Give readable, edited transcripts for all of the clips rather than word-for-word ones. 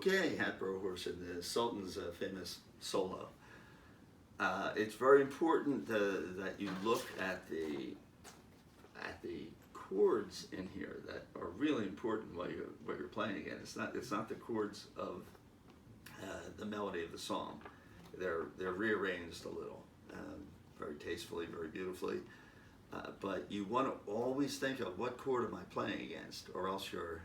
Okay, Hatboro Horse and the Sultan's famous solo. It's very important that you look at the chords in here that are really important while you're playing again. It's not the chords of the melody of the song. They're rearranged a little, very tastefully, very beautifully. But you want to always think of what chord am I playing against, or else you're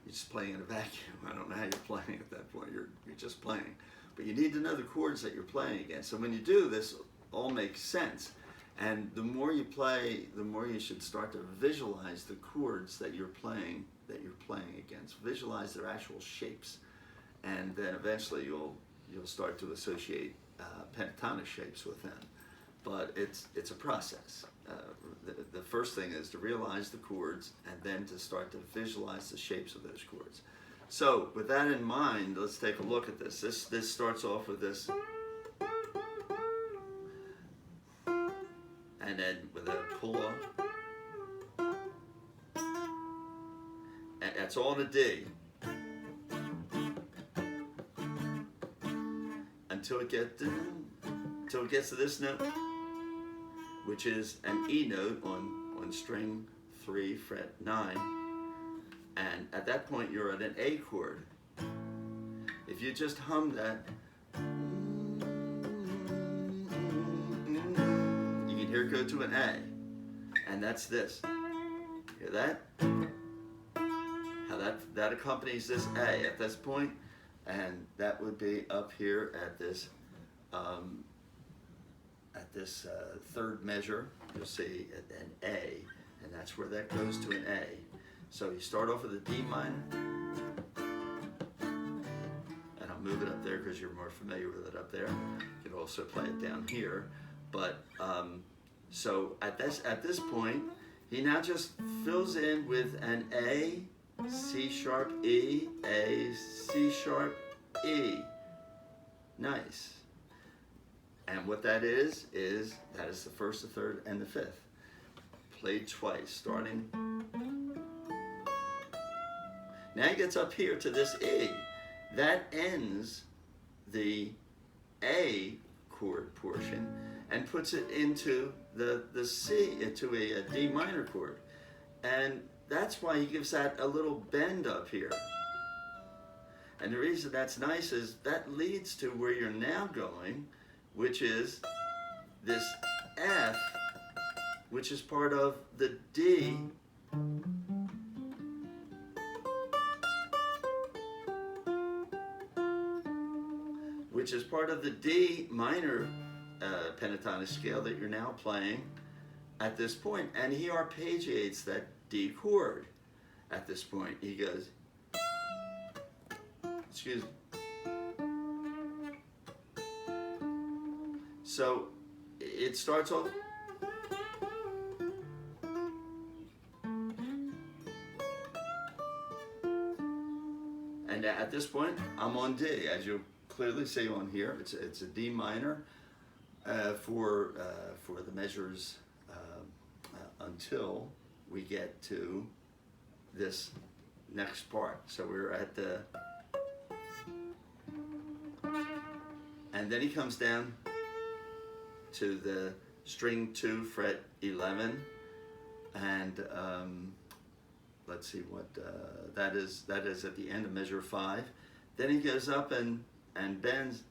just playing in a vacuum. I don't know how you're playing at that point. You're just playing. But you need to know the chords that you're playing against. So when you do, this all makes sense. And the more you play, the more you should start to visualize the chords that you're playing against. Visualize their actual shapes, and then eventually you'll start to associate pentatonic shapes with them. But it's a process. The first thing is to realize the chords, and then to start to visualize the shapes of those chords. So with that in mind, let's take a look at this. This starts off with this, and then with a pull off, and that's all in a D, until it gets to this note, which is an E note on string 3, fret 9, and at that point you're at an A chord. If you just hum that, you can hear it go to an A, and that's this. Hear that? How that accompanies this A at this point, and that would be up here at this third measure. You'll see an A, and that's where that goes to an A. So you start off with a D minor, and I'll move it up there because you're more familiar with it up there. You can also play it down here, but so at this point, he now just fills in with an A, C sharp E, A, C sharp E. Nice. And what that is that is the first, the third, and the fifth. Played twice, starting. Now he gets up here to this E. That ends the A chord portion and puts it into the C, into a D minor chord. And that's why he gives that a little bend up here. And the reason that's nice is that leads to where you're now going, which is this F, which is part of the D, which is part of the D minor pentatonic scale that you're now playing at this point. And he arpeggiates that D chord at this point. He goes, excuse me. So it starts off, and at this point I'm on D, as you'll clearly see on here. It's a D minor for the measures until we get to this next part. So we're at the, and then he comes down to the string 2, fret 11, and let's see what that is at the end of measure 5. Then he goes up and bends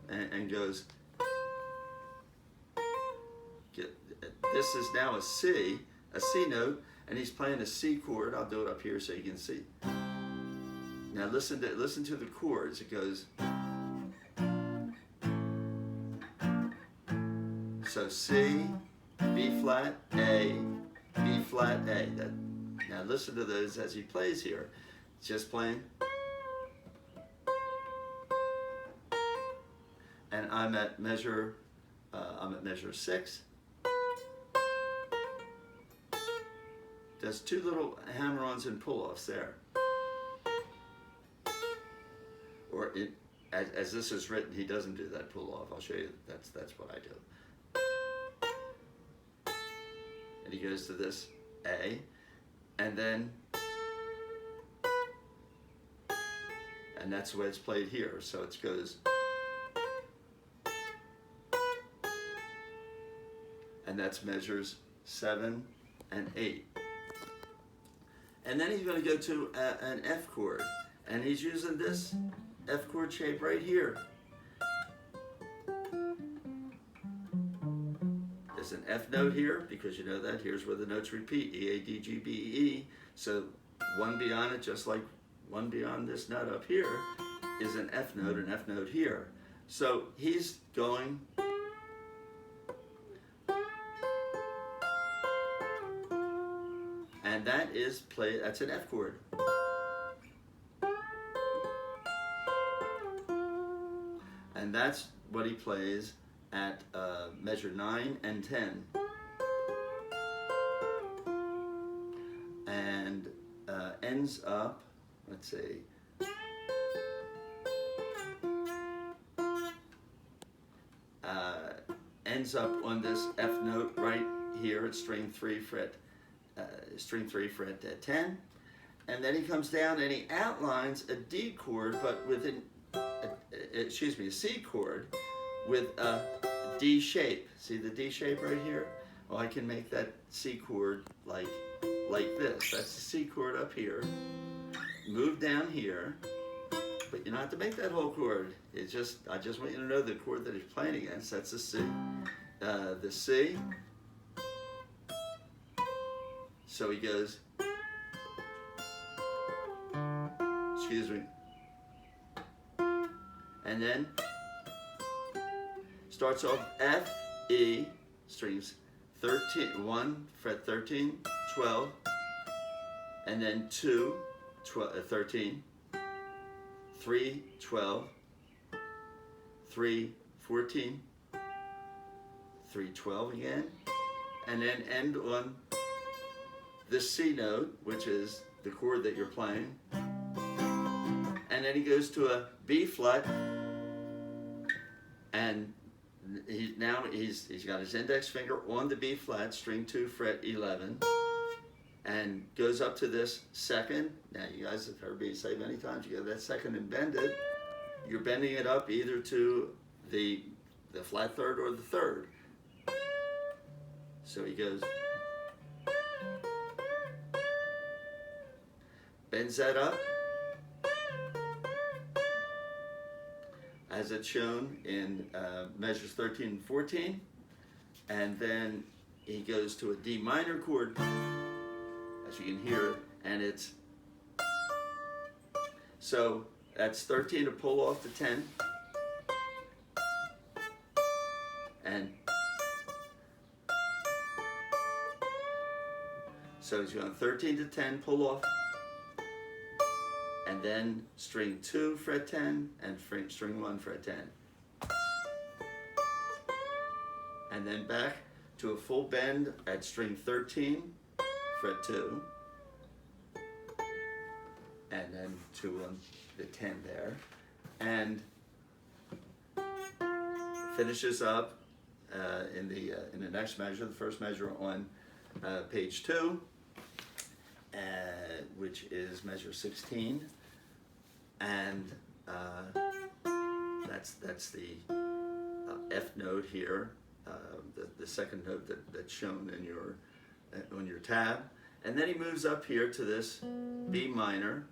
and goes, this is now a C note, and he's playing a C chord. I'll do it up here so you can see. Now listen to the chords. It goes, so C, B flat, A, B flat, A. Now listen to those as he plays here. It's just playing. And I'm at measure 6. Does 2 little hammer-ons and pull-offs there. Or as this is written, he doesn't do that pull-off. I'll show you. That's what I do. And he goes to this A, and then and that's the way it's played here. So it goes, and that's measures 7 and 8. And then he's going to go to an F chord, and he's using this F chord shape right here. There's an F note here, because you know that. Here's where the notes repeat, E, A, D, G, B, E. So one beyond it, just like one beyond this note up here, is an F note here. So he's going, and that is that's an F chord. And that's what he plays at measure 9 and 10. And ends up, let's see, ends up on this F note right here at string 3 fret 10, and then he comes down and he outlines a D chord, but with a C chord with a D shape. See the D shape right here? Well, I can make that C chord like this. That's the C chord up here. Move down here, but you don't have to make that whole chord. I just want you to know the chord that he's playing against. That's the C. The C. So he goes, excuse me, and then starts off F, E, strings 13, 1, fret 13, 12, and then 2, 13, 3, 12, 3, 14, 3, 12 again, and then end on the C note, which is the chord that you're playing, and then he goes to a B flat, and he's got his index finger on the B flat, string 2, fret 11, and goes up to this second. Now you guys have heard me say many times, you go that second and bend it. You're bending it up either to the flat third or the third. So he goes, bends that up, as it's shown in measures 13 and 14, and then he goes to a D minor chord, as you can hear, and it's, so that's 13 to pull off to 10, and so he's going 13 to 10, pull off, and then string 2, fret 10, and string 1, fret 10. And then back to a full bend at string 13, fret 2, and then 2 on the 10 there, and finishes up in the next measure, the first measure on page 2, which is measure 16. And that's the F note here, the second note that's shown in on your tab, and then he moves up here to this B minor,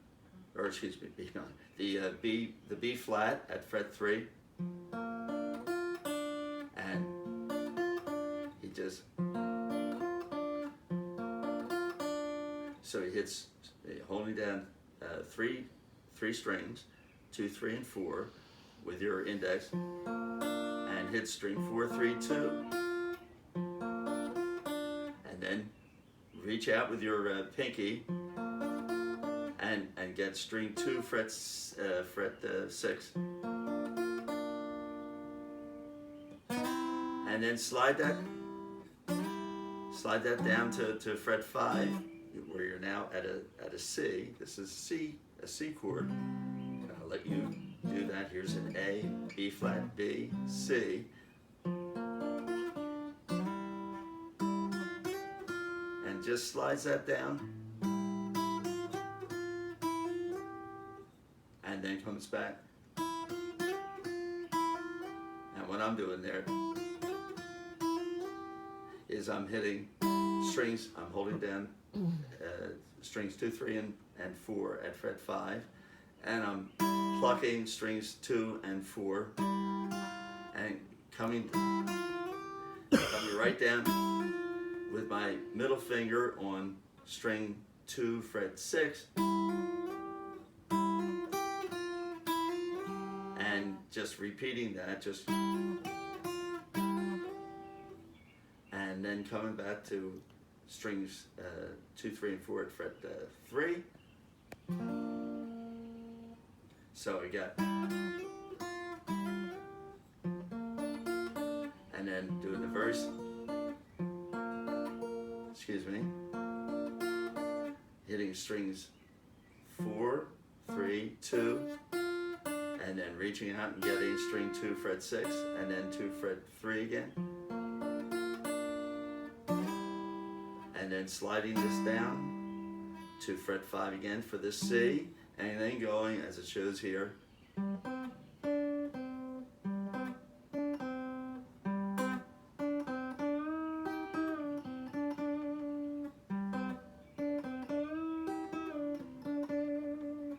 or excuse me, B minor, the B flat at fret 3, and he just, so he hits, holding down three strings, 2, 3, and 4, with your index, and hit string 4, 3, 2, and then reach out with your pinky and get string 2, fret 6, and then slide that down to fret 5, where you're now at a C. This is a C chord. I'll let you do that. Here's an A, B flat, B, C. And just slides that down. And then comes back. And what I'm doing there is I'm hitting strings, I'm holding down strings 2, 3, and 4 at fret 5, and I'm plucking strings 2 and 4 and coming right down with my middle finger on string 2, fret 6, and just repeating that, and then coming back to strings 2, 3, and 4 at fret 3. So we got, and then doing the verse, excuse me, hitting strings 4, 3, 2, and then reaching out and getting string 2, fret 6, and then 2, fret 3 again. And then sliding this down to fret 5 again for this C, and then going, as it shows here,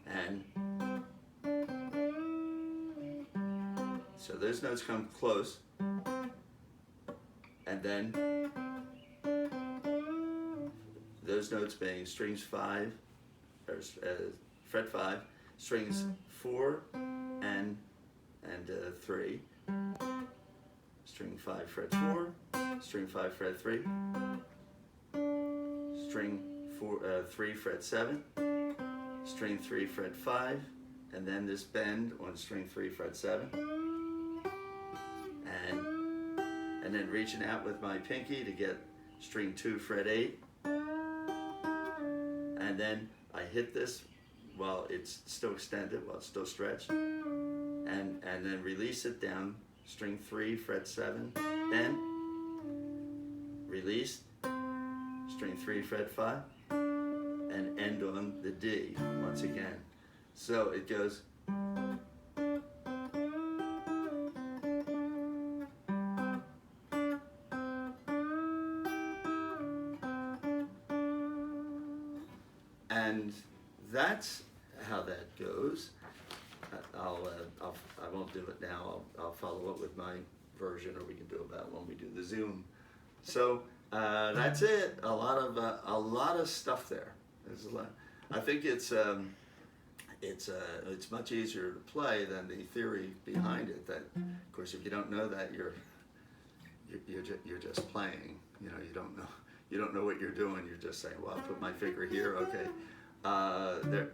and so those notes come close, and then those notes being strings 5, or fret 5, strings 4 and 3, string 5 fret 4, string 5 fret 3, string 3 fret 7, string 3 fret 5, and then this bend on string 3 fret 7, and then reaching out with my pinky to get string 2 fret 8, and then I hit this while it's still extended, while it's still stretched, and then release it down, string 3 fret 7, bend, release, string 3 fret 5, and end on the D once again. So it goes, and that's how that goes. I won't do it now. I'll follow up with my version, or we can do that when we do the Zoom. So that's it. A lot of stuff there. There's a lot. I think it's much easier to play than the theory behind it. That, of course, if you don't know that, you're just playing. You know, you don't know what you're doing. You're just saying, well, I'll put my finger here. Okay.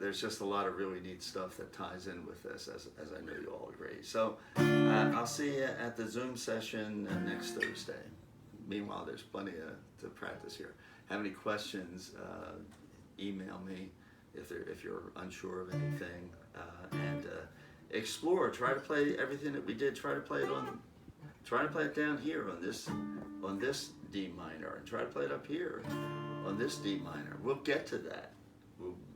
There's just a lot of really neat stuff that ties in with this, as I know you all agree. So I'll see you at the Zoom session next Thursday. Meanwhile, there's plenty to practice here. Have any questions, email me if you're unsure of anything, and explore. Try to play everything that we did. Try to play it down here on this D minor, and try to play it up here on this D minor. We'll get to that.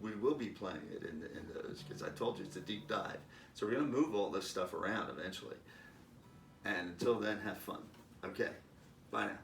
We will be playing it in those, because I told you it's a deep dive. So we're going to move all this stuff around eventually. And until then, have fun. Okay, bye now.